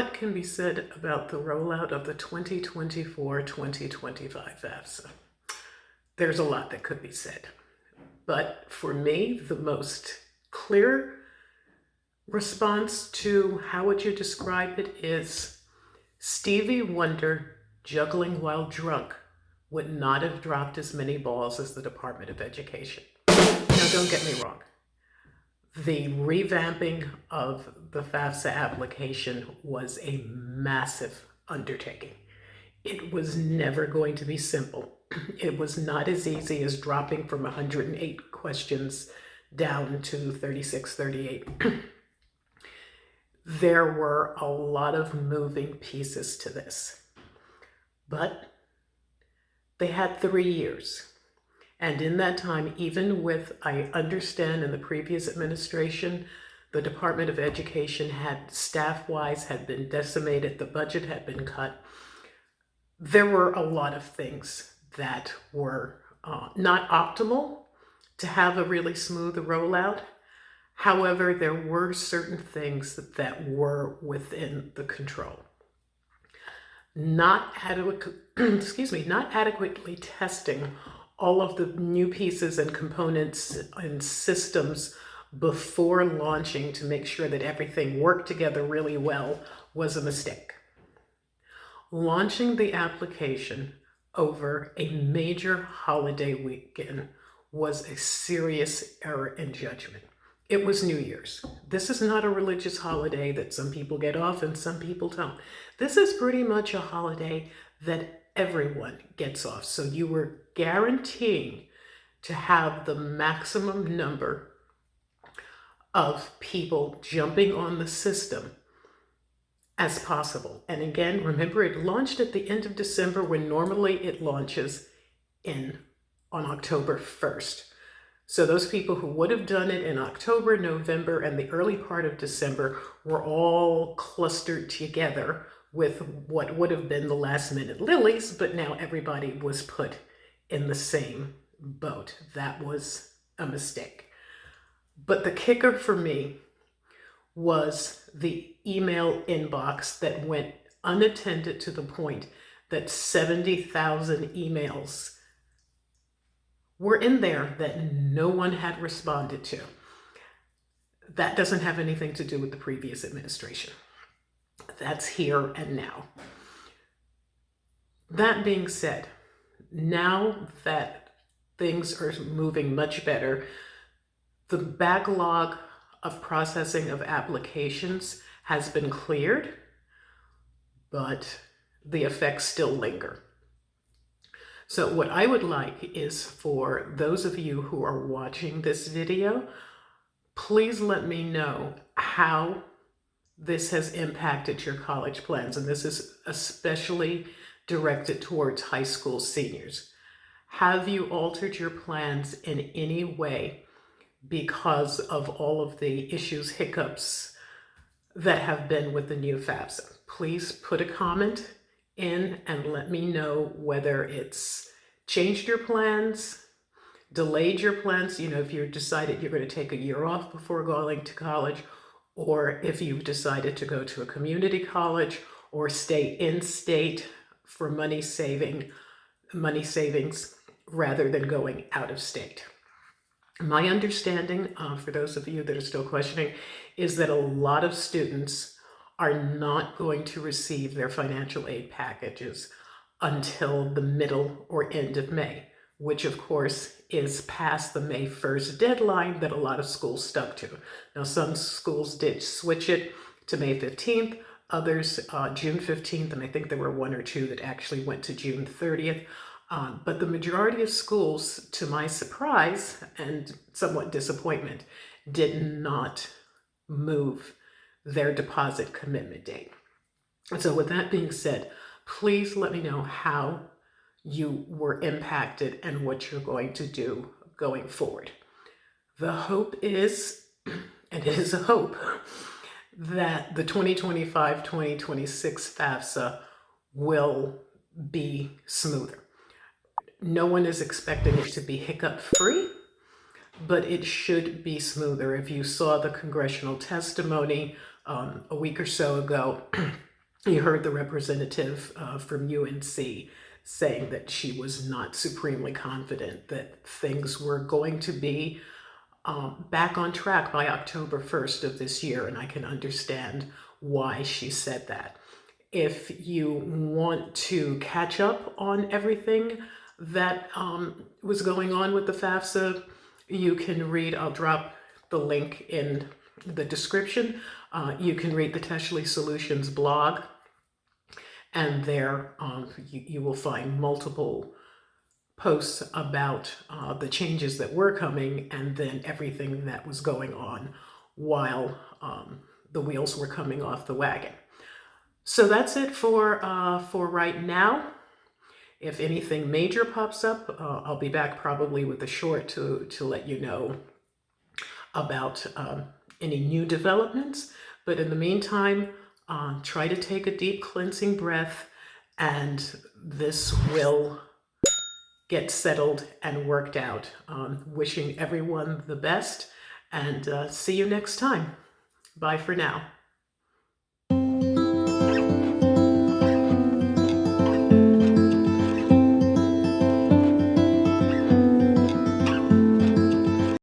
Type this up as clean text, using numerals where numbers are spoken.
What can be said about the rollout of the 2024-2025 FAFSA? There's a lot that could be said, but for me, the most clear response to how would you describe it is Stevie Wonder juggling while drunk would not have dropped as many balls as the Department of Education. Now, don't get me wrong. The revamping of the FAFSA application was a massive undertaking. It was never going to be simple. It was not as easy as dropping from 108 questions down to 36, 38. There were a lot of moving pieces to this, but they had 3 years. And in that time, even with, I understand in the previous administration, the Department of Education had staff-wise had been decimated, the budget had been cut. There were a lot of things that were not optimal to have a really smooth rollout. However, there were certain things that were within the control. Not adequately testing all of the new pieces and components and systems before launching to make sure that everything worked together really well was a mistake. Launching the application over a major holiday weekend was a serious error in judgment. It was New Year's. This is not a religious holiday that some people get off and some people don't. This is pretty much a holiday that everyone gets off. So you were guaranteeing to have the maximum number of people jumping on the system as possible. And again, remember, it launched at the end of December when normally it launches on October 1st. So those people who would have done it in October, November, and the early part of December were all clustered together with what would have been the last minute lilies, but now everybody was put in the same boat. That was a mistake. But the kicker for me was the email inbox that went unattended to the point that 70,000 emails were in there that no one had responded to. That doesn't have anything to do with the previous administration. That's here and now. That being said, now that things are moving much better, the backlog of processing of applications has been cleared, but the effects still linger. So what I would like is for those of you who are watching this video, please let me know how this has impacted your college plans. And this is especially directed towards high school seniors. Have you altered your plans in any way because of all of the issues, hiccups that have been with the new FAFSA? Please put a comment in and let me know whether it's changed your plans, delayed your plans, if you decided you're going to take a year off before going to college, or if you've decided to go to a community college or stay in state for money savings rather than going out of state. My understanding, for those of you that are still questioning, is that a lot of students are not going to receive their financial aid packages until the middle or end of May, which of course is past the May 1st deadline that a lot of schools stuck to. Now, some schools did switch it to May 15th, others June 15th, and I think there were one or two that actually went to June 30th. But the majority of schools, to my surprise and somewhat disappointment, did not move their deposit commitment date. And so with that being said, please let me know how you were impacted and what you're going to do going forward. The hope is, and it is a hope, that the 2025-2026 FAFSA will be smoother. No one is expecting it to be hiccup-free, but it should be smoother. If you saw the congressional testimony a week or so ago, You heard the representative from UNC saying that she was not supremely confident that things were going to be back on track by October 1st of this year, and I can understand why she said that. If you want to catch up on everything that was going on with the FAFSA, you can read, I'll drop the link in the description. You can read the Teshley Solutions blog, and there you will find multiple posts about the changes that were coming and then everything that was going on while the wheels were coming off the wagon. So that's it for right now. If anything major pops up, I'll be back probably with a short to let you know about any new developments. But in the meantime, try to take a deep cleansing breath, and this will get settled and worked out. Wishing everyone the best, and see you next time. Bye for now.